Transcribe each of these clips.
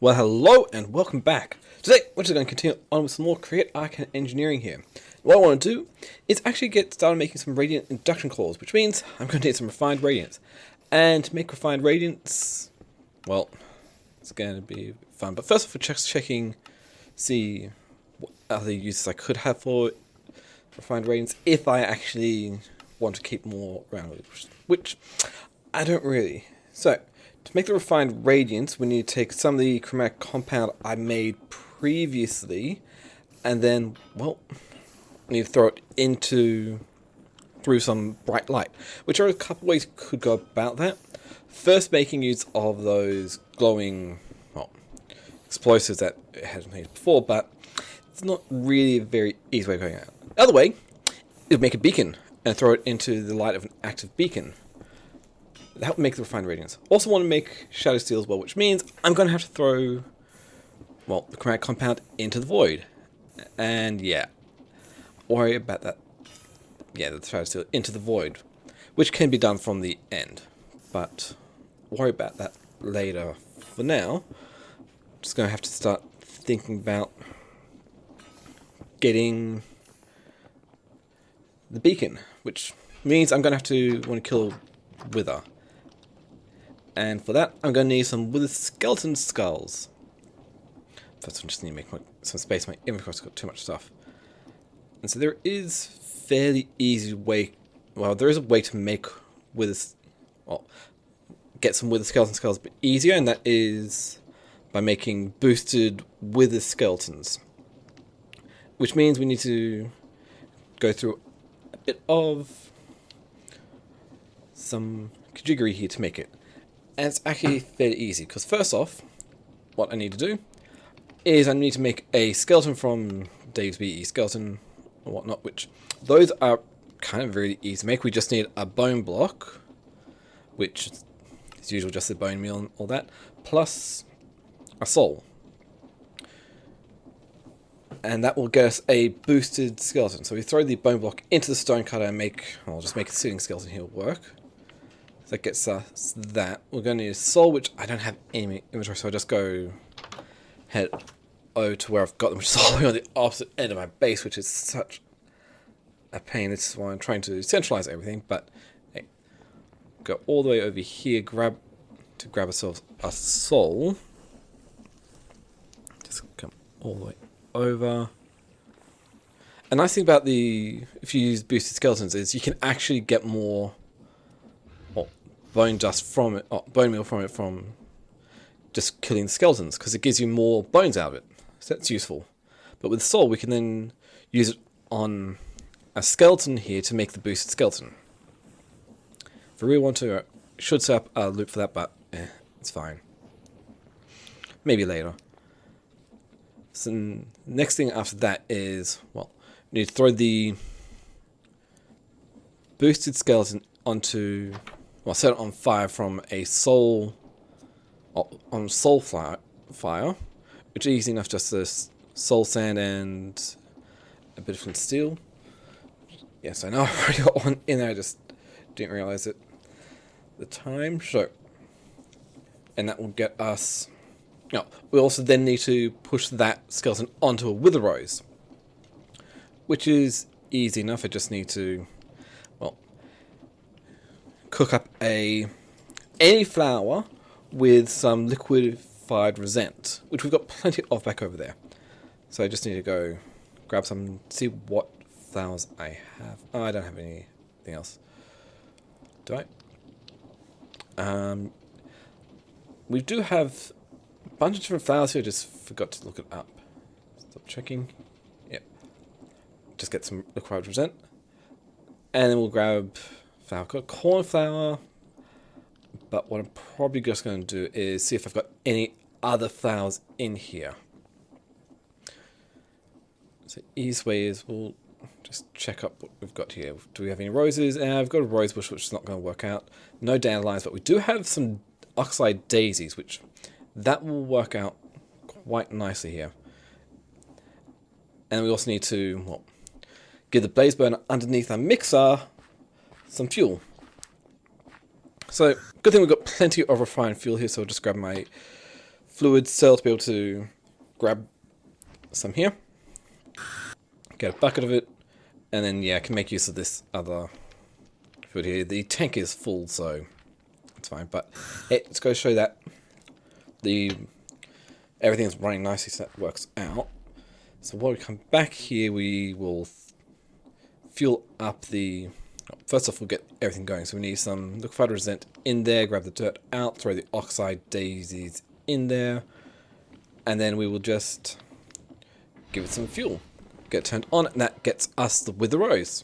Well, hello and welcome back. Today, we're just going to continue on with some more Create Arcane Engineering here. What I want to do is actually get started making some radiant induction cores, which means I'm going to need some refined radiance. And to make refined radiance, well, it's going to be fun. But first off, we're just checking, see what other uses I could have for refined radiance if I actually want to keep more around, which I don't really. So, to make the refined radiance, we need to take some of the chromatic compound I made previously, and then, well, we need to throw it through some bright light, which are a couple ways you could go about that. First, making use of those glowing, well, explosives that it hasn't made before, but it's not really a very easy way of going out. The other way, it would make a beacon and throw it into the light of an active beacon. That would make the refined radiance. Also want to make shadow steel as well, which means I'm going to have to throw, well, the chromatic compound into the void. And yeah, worry about that. Yeah, the shadow steel into the void, which can be done from the end. But worry about that later. For now, I'm just going to have to start thinking about getting the beacon, which means I'm going to have to want to kill Wither. And for that, I'm going to need some Wither skeleton skulls. First, I just need to make some space. My inventory's got too much stuff. And so there is fairly easy way. Well, there is a way to make Wither, well, get some Wither skeleton skulls a bit easier, and that is by making boosted Wither skeletons. Which means we need to go through a bit of some jiggery here to make it. And it's actually fairly easy, because first off, what I need to do is I need to make a skeleton from Dave's BE skeleton or whatnot, which those are kind of really easy to make. We just need a bone block, which is usually just the bone meal and all that, plus a soul. And that will get us a boosted skeleton. So we throw the bone block into the stone cutter and I'll just make a sitting skeleton here work. That gets us that. We're going to need a soul, which I don't have any inventory, so I'll just go head over to where I've got them, which is all the way on the opposite end of my base, which is such a pain. This is why I'm trying to centralize everything, but hey, go all the way over here, grab ourselves a soul. Just come all the way over. A nice thing about if you use boosted skeletons is you can actually get more bone dust from it, bone meal from it, from just killing the skeletons, because it gives you more bones out of it. So that's useful. But with soul, we can then use it on a skeleton here to make the boosted skeleton. If I really want to, I should set up a loop for that, but it's fine. Maybe later. So next thing after that is, well, we need to throw the boosted skeleton onto, well, set it on fire from a soul, on soul fire, which is easy enough, just this soul sand and a bit of flint steel. Yes, I know I've already got one in there, I just didn't realize it at the time. So, and that will get us, no, we also then need to push that skeleton onto a Wither Rose, which is easy enough. I just need to, well, cook up any flour with some liquefied resent, which we've got plenty of back over there. So I just need to go grab some, see what flours I have. Oh, I don't have anything else. Do I? We do have a bunch of different flours here, I just forgot to look it up. Stop checking. Yep. Just get some liquefied resent. And then we'll grab flour. I've got corn flour, but what I'm probably just going to do is see if I've got any other flours in here. So easiest way is we'll just check up what we've got here. Do we have any roses? I've got a rose bush, which is not going to work out. No dandelions, but we do have some oxide daisies, which that will work out quite nicely here. And we also need to, well, give the blaze burner underneath our mixer some fuel. So, good thing we've got plenty of refined fuel here, so I'll just grab my fluid cell to be able to grab some here, get a bucket of it, and then yeah, I can make use of this other fluid here. The tank is full, so it's fine. But hey, let's go show that everything's running nicely, so that works out. So while we come back here, we will fuel up the... First off, we'll get everything going. So we need some liquefied resent in there, grab the dirt out, throw the oxide daisies in there, and then we will just give it some fuel. Get it turned on, and that gets us the Wither Rose.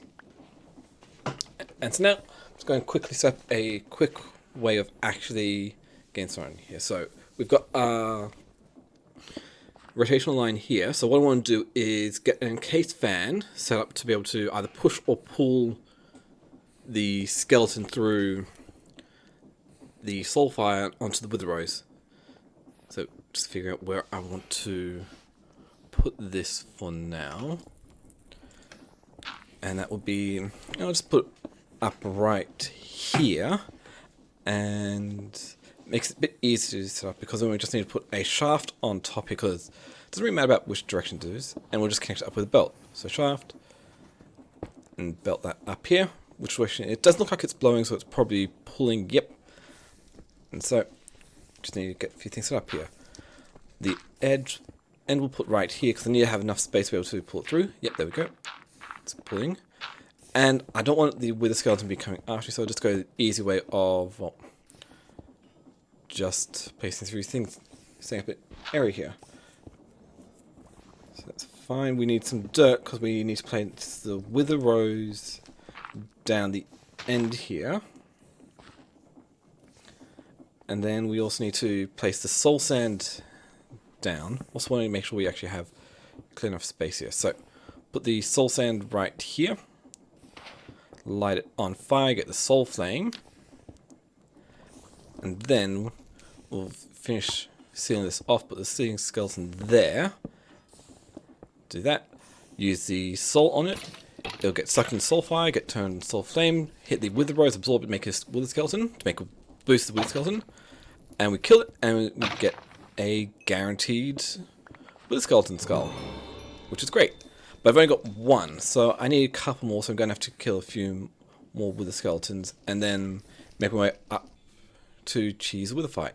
And so now, I'm just going to quickly set up a quick way of actually getting started here. So we've got our rotational line here. So what I want to do is get an encased fan set up to be able to either push or pull the skeleton through the sulfire onto the Wither Rose. So just figure out where I want to put this for now. And that would be, I'll just put up right here, and makes it a bit easier to set up because then we just need to put a shaft on top, because it doesn't really matter about which direction it is, and we'll just connect it up with a belt. So shaft, and belt that up here. Which direction? It doesn't look like it's blowing, so it's probably pulling. Yep. And so, just need to get a few things set up here. The edge, and we'll put right here because I need to have enough space to be able to pull it through. Yep, there we go. It's pulling. And I don't want the Wither skeleton to be coming after, so I'll just go the easy way of, well, just placing through things, setting up an area here. So that's fine. We need some dirt because we need to place the Wither Rose down the end here. And then we also need to place the soul sand down. Also want to make sure we actually have clear enough space here. So put the soul sand right here. Light it on fire, get the soul flame. And then we'll finish sealing this off, put the sealing skeleton there. Do that. Use the soul on it. It'll get sucked into soul fire, get turned into soul flame, hit the Wither Rose, absorb it, make a Wither skeleton, to make a boost the Wither skeleton. And we kill it, and we get a guaranteed Wither skeleton skull, which is great. But I've only got one, so I need a couple more, so I'm going to have to kill a few more Wither skeletons, and then make my way up to cheese a Wither fight.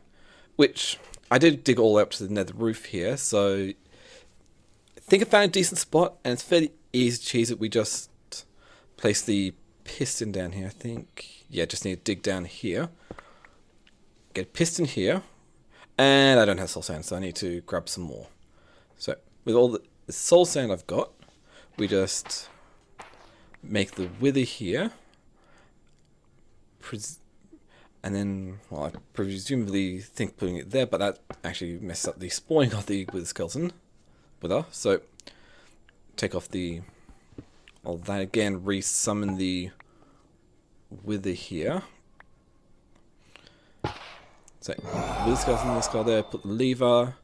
Which, I did dig all the way up to the nether roof here, so I think I found a decent spot, and it's fairly easy to cheese it. We just place the piston down here, I think. Yeah, just need to dig down here. Get a piston here. And I don't have soul sand, so I need to grab some more. So, with all the soul sand I've got, we just make the wither here. And then, well, I presumably think putting it there, but that actually messed up the spawning of the wither skeleton. Wither. So, take off the... all that again, resummon the wither here. So, wither skeleton, this guy there, put the lever,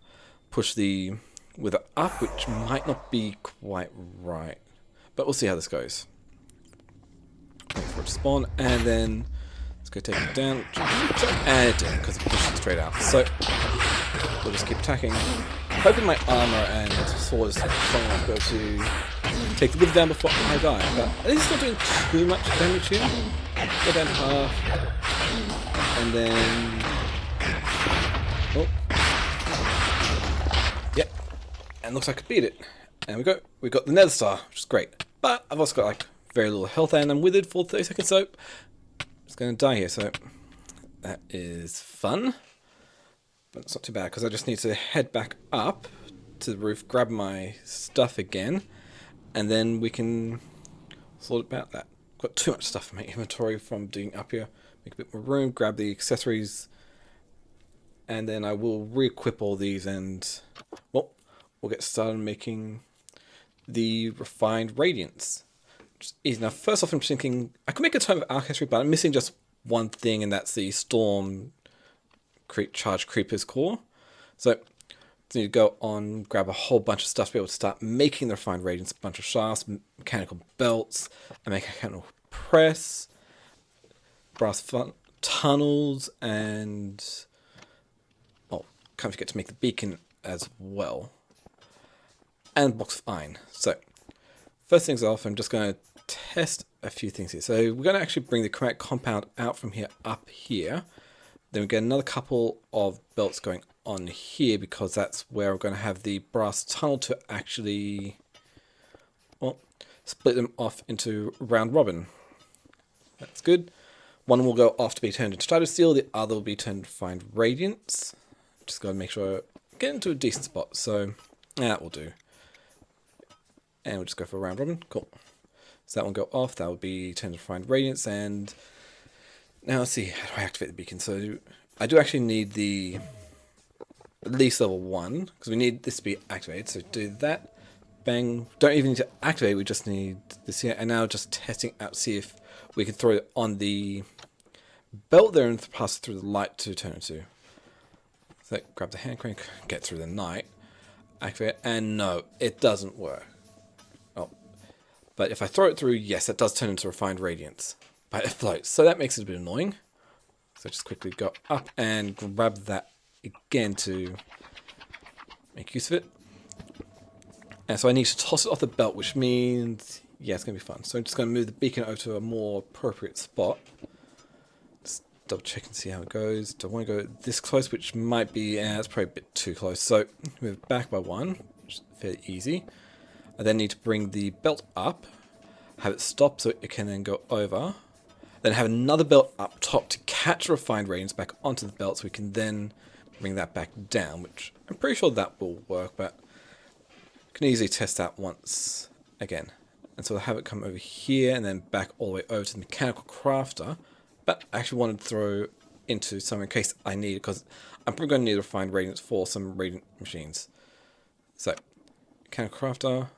push the wither up, which might not be quite right. But we'll see how this goes. Wait for it to spawn, and then let's go take it down. And it didn't, because it pushed it straight out. So, we'll just keep attacking. Hoping my armor and sword is strong enough to be able to take the wither down before I die. But at least it's not doing too much damage here. Go down half. And then... oh. Yep. And looks like I beat it. And we got the nether star, which is great. But I've also got like very little health and I'm withered for 30 seconds, so I'm just going to die here. So that is fun. But it's not too bad, because I just need to head back up to the roof, grab my stuff again, and then we can sort about that. Got too much stuff in my inventory from digging up here. Make a bit more room, grab the accessories, and then I will re-equip all these, and well, we'll get started making the refined radiance. Which is easy. Now, first off, I'm thinking I could make a ton of artistry, but I'm missing just one thing, and that's the storm charge creepers core. So need to go on, grab a whole bunch of stuff to be able to start making the refined radiance, a bunch of shafts, mechanical belts, a mechanical press, brass tunnels, and can't forget to make the beacon as well. And box of iron. So, first things off, I'm just going to test a few things here. So we're going to actually bring the chromatic compound out from here up here. Then we get another couple of belts going on here because that's where we're going to have the brass tunnel to actually, well, split them off into round robin. That's good. One will go off to be turned into Strider Steel, the other will be turned to find Radiance. Just got to make sure I get into a decent spot. So that will do. And we'll just go for a round robin. Cool. So that one go off. That would be turned to find Radiance. And now let's see. How do I activate the beacon? So I do actually need the at least level 1 because we need this to be activated. So do that. Bang. Don't even need to activate. We just need this here. And now just testing out, see if we can throw it on the belt there and pass it through the light to turn it to. So grab the hand crank, get through the night, activate it, and no, it doesn't work. Oh, but if I throw it through, yes, it does turn into refined radiance, but it floats, so that makes it a bit annoying. So just quickly go up and grab that again to make use of it. And so I need to toss it off the belt, which means, yeah, it's going to be fun. So I'm just going to move the beacon over to a more appropriate spot. Just double check and see how it goes. Don't want to go this close, which might be, it's probably a bit too close. So move it back by 1, which is fairly easy. I then need to bring the belt up, have it stop so it can then go over. Then have another belt up top to catch refined radiance back onto the belt so we can then bring that back down, which I'm pretty sure that will work, but can easily test that once again. And so I'll have it come over here and then back all the way over to the mechanical crafter. But I actually wanted to throw into some in case I need it, because I'm probably going to need to find radiance for some radiant machines. So, mechanical crafter.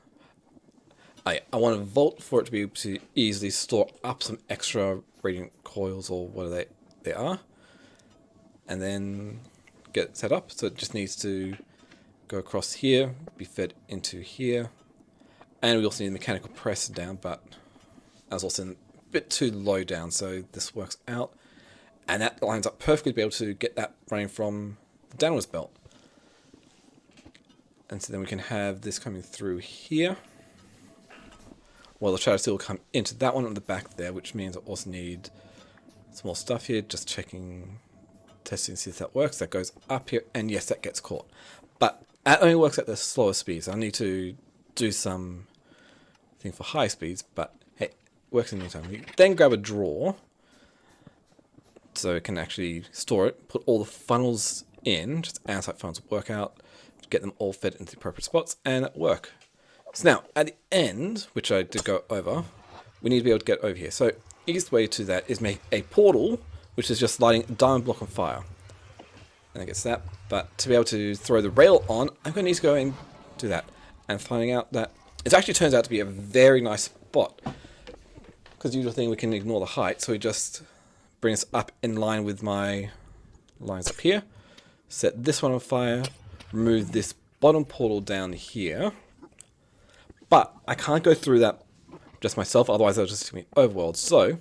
I want a vault for it to be able to easily store up some extra radiant coils or whatever they are. And then get it set up. So it just needs to go across here, be fed into here. And we also need the mechanical press down, but that was also a bit too low down, so this works out. And that lines up perfectly to be able to get that running from the downwards belt. And so then we can have this coming through here. Well, the shadow steel will come into that one on the back there, which means I also need some more stuff here. Just checking, testing to see if that works. That goes up here, and yes, that gets caught. But that only works at the slower speeds. I need to do some thing for high speeds, but hey, works in the meantime. We then grab a drawer so it can actually store it, put all the funnels in, just outside funnels work out, get them all fed into the appropriate spots, and work. So now, at the end, which I did go over, we need to be able to get over here. So, easiest way to that is make a portal, which is just lighting a diamond block on fire. And I guess that, but to be able to throw the rail on, I'm going to need to go and do that. And finding out that it actually turns out to be a very nice spot. Because the usual thing, we can ignore the height, so we just bring this up in line with my lines up here. Set this one on fire, remove this bottom portal down here. But I can't go through that just myself, otherwise I'll just be overworld. So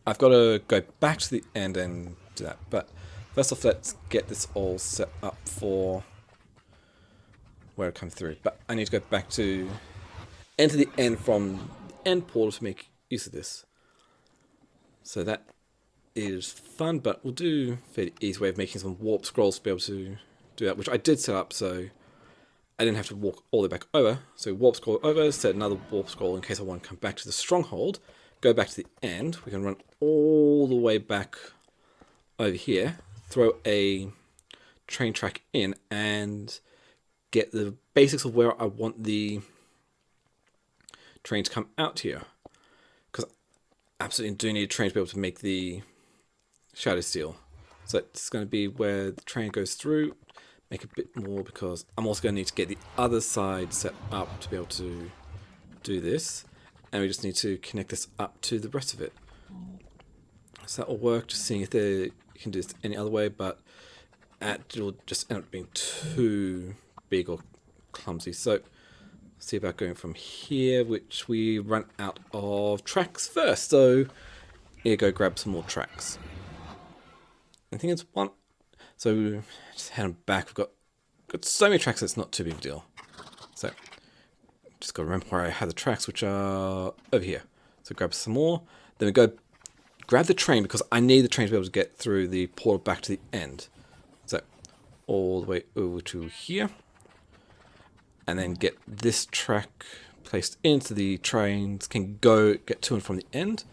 I've got to go back to the end and do that. But first off, let's get this all set up for where it comes through. But I need to go back to enter the end from the end portal to make use of this. So that is fun, but we'll do a fairly easy way of making some warp scrolls to be able to do that, which I did set up, so I didn't have to walk all the way back over. So warp scroll over, set another warp scroll in case I want to come back to the stronghold, go back to the end. We can run all the way back over here, throw a train track in, and get the basics of where I want the train to come out here. Because I absolutely do need a train to be able to make the shadow steel. So it's going to be where the train goes through. Make a bit more because I'm also going to need to get the other side set up to be able to do this. And we just need to connect this up to the rest of it. So that will work, just seeing if you can do this any other way, but it will just end up being too big or clumsy. So see about going from here, which we run out of tracks first. So here, go grab some more tracks. I think it's one. So just heading back, we've got so many tracks that it's not too big of a deal. So just got to remember where I had the tracks, which are over here. So grab some more. Then we go grab the train, because I need the train to be able to get through the portal back to the end. So all the way over to here. And then get this track placed into the trains, can go get to and from the end.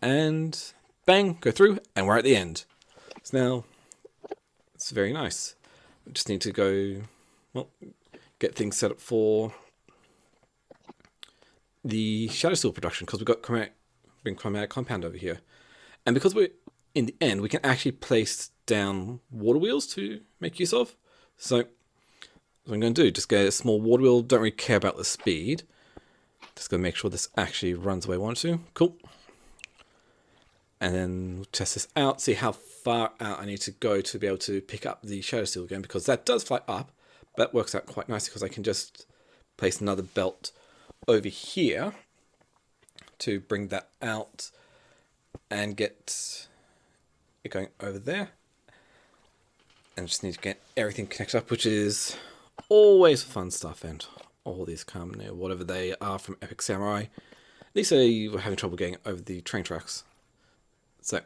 And bang, go through, and we're at the end. So now, it's very nice. We just need to go, well, get things set up for the shadow steel production, because we've got chromatic compound over here. And because we're in the end, we can actually place down water wheels to make use of. So what I'm going to do, just get a small water wheel, don't really care about the speed. Just going to make sure this actually runs the way I want it to. Cool. And then we'll test this out, see how far out I need to go to be able to pick up the shadow steel again, because that does fly up, but it works out quite nicely because I can just place another belt over here to bring that out and get it going over there. And just need to get everything connected up, which is always fun stuff, and all these come, whatever they are from Epic Samurai. At least they were having trouble getting over the train tracks. So,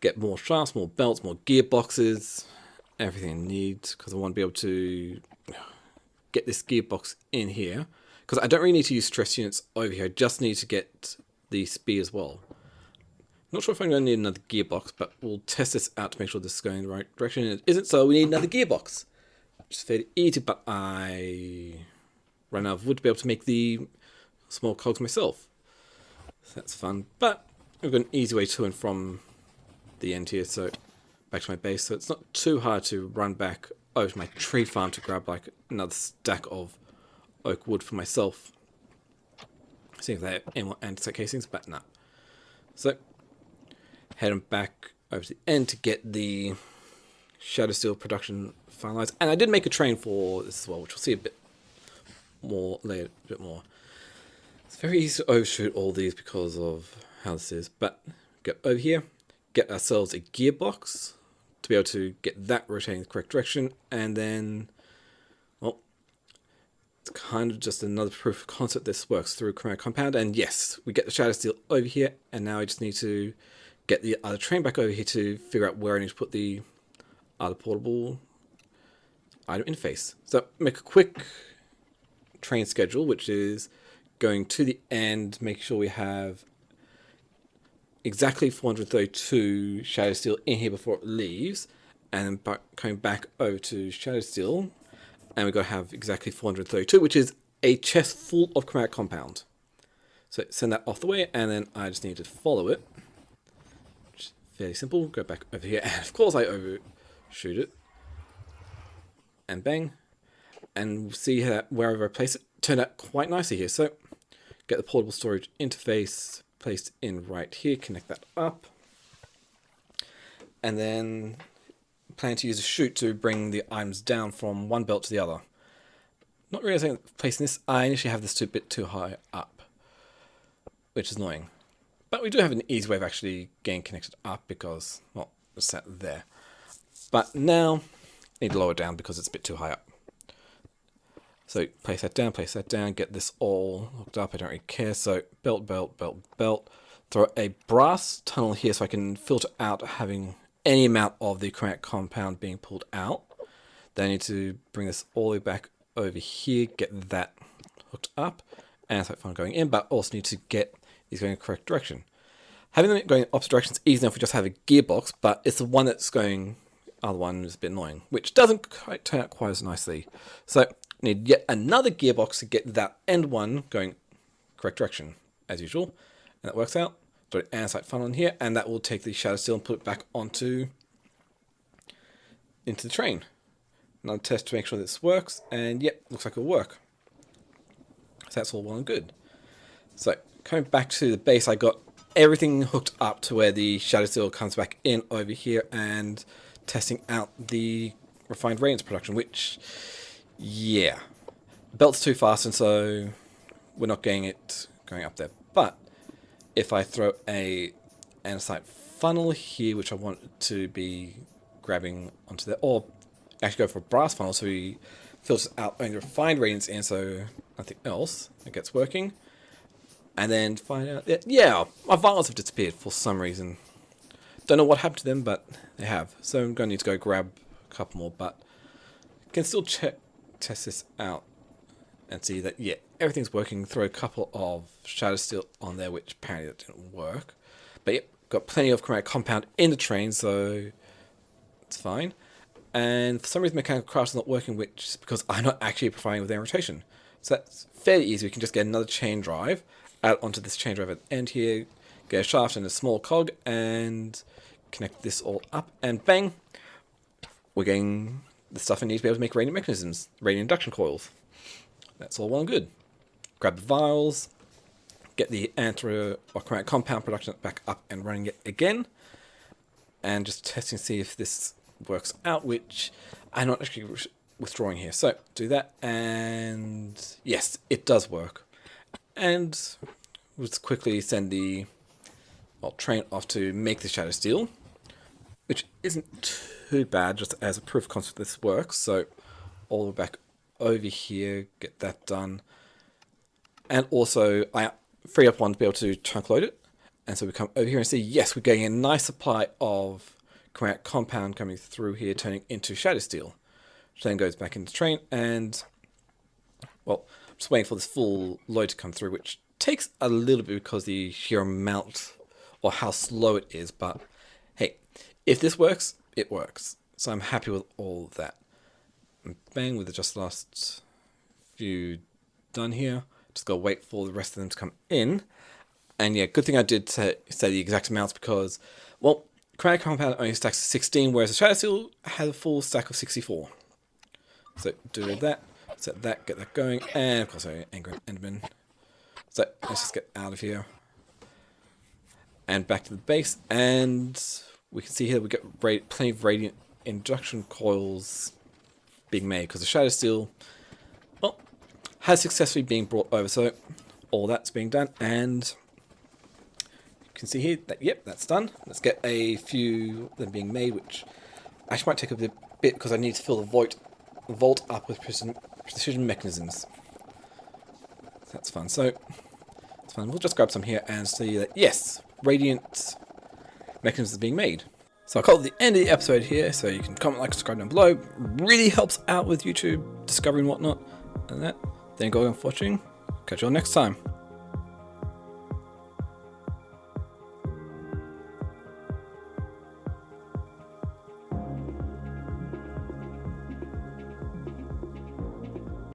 get more shafts, more belts, more gearboxes, everything I need, because I want to be able to get this gearbox in here. Because I don't really need to use stress units over here, I just need to get the speed as well. Not sure if I'm going to need another gearbox, but we'll test this out to make sure this is going in the right direction. And it isn't, so we need another gearbox. Which is fairly easy, but I ran out of wood to be able to make the small cogs myself. So that's fun, but we've got an easy way to and from the end here, so back to my base. So it's not too hard to run back over to my tree farm to grab like another stack of oak wood for myself. See if they have any more andesite casings, but no. So heading back over to the end to get the shadow steel production finalized. And I did make a train for this as well, which we'll see a bit more later, a bit more. It's very easy to overshoot all these because of how this is, but get over here, get ourselves a gearbox to be able to get that rotating in the correct direction, and then, well, it's kind of just another proof of concept this works through chromatic compound. And yes, we get the shadow steel over here, and now I just need to get the other train back over here to figure out where I need to put the other portable item interface. So make a quick train schedule, which is going to the end, make sure we have exactly 432 shadow steel in here before it leaves, and then coming back over to shadow steel, and we've got to have exactly 432, which is a chest full of chromatic compound. So send that off the way, and then I just need to follow it. Which is fairly simple. Go back over here, and of course I overshoot it. And bang. And we'll see how wherever I place it turned out quite nicely here. So get the portable storage interface placed in right here, connect that up, and then plan to use a chute to bring the items down from one belt to the other. Not realizing placing this, I initially have this a bit too high up, which is annoying. But we do have an easy way of actually getting connected up because, well, it's set there. But now, I need to lower it down because it's a bit too high up. So place that down, get this all hooked up, I don't really care. So belt, belt, belt, belt. Throw a brass tunnel here so I can filter out having any amount of the chromatic compound being pulled out. Then I need to bring this all the way back over here, get that hooked up, and so fun going in, but also need to get these going in the correct direction. Having them going in opposite directions is easy enough if we just have a gearbox, but it's the one that's going, other one is a bit annoying, which doesn't quite turn out quite as nicely. So need yet another gearbox to get that end one going correct direction, as usual. And that works out. So andesite funnel in here, and that will take the shadow steel and put it back into the train. Another test to make sure this works, and yep, looks like it'll work. So that's all well and good. So coming back to the base, I got everything hooked up to where the shadow steel comes back in over here, and testing out the refined radiance production, which, yeah, the belt's too fast, and so we're not getting it going up there. But if I throw a andesite funnel here, which I want to be grabbing onto there, or actually go for a brass funnel so he filters out only the refined radiance in, so nothing else that gets working. And then find out that, yeah, my vials have disappeared for some reason. Don't know what happened to them, but they have. So I'm going to need to go grab a couple more, but can still test this out and see that, yeah, everything's working. Throw a couple of shadow steel on there, which apparently that didn't work. But yep, got plenty of chromatic compound in the train, so it's fine. And for some reason mechanical craft is not working, which is because I'm not actually providing with air rotation. So that's fairly easy. We can just get another chain drive, add onto this chain drive at the end here, get a shaft and a small cog, and connect this all up, and bang, we're getting the stuff I need to be able to make radiant mechanisms, radiant induction coils. That's all well and good. Grab the vials, get the anthro or chromatic compound production back up and running it again, and just testing to see if this works out, which I'm not actually withdrawing here. So do that, and yes, it does work. And let's quickly send the train off to make the shadow steel, which isn't too bad, just as a proof of concept this works. So all the way back over here, get that done. And also I free up one to be able to chunk load it. And so we come over here and see, yes, we're getting a nice supply of chromatic compound coming through here, turning into shadow steel, which then goes back into the train. And well, I'm just waiting for this full load to come through, which takes a little bit because the sheer amount or how slow it is, but hey, if this works, it works. So I'm happy with all of that. And bang, with the just last few done here. Just gotta wait for the rest of them to come in. And yeah, good thing I did say the exact amounts because, well, chromatic compound only stacks 16, whereas the shadow steel has a full stack of 64. So do that, set that, get that going, and of course I anger Enderman. So let's just get out of here. And back to the base, and we can see here we get plenty of radiant induction coils being made because the shadow steel, well, has successfully been brought over. So all that's being done, and you can see here that yep, that's done. Let's get a few of them being made, which actually might take a bit because I need to fill the vault up with precision mechanisms. That's fun. So it's fun. We'll just grab some here and see that yes, radiant mechanisms are being made. So I'll call it the end of the episode here, so you can comment, like, subscribe down below. Really helps out with YouTube discovery and whatnot. And that. Thank you all for watching. Catch you all next time.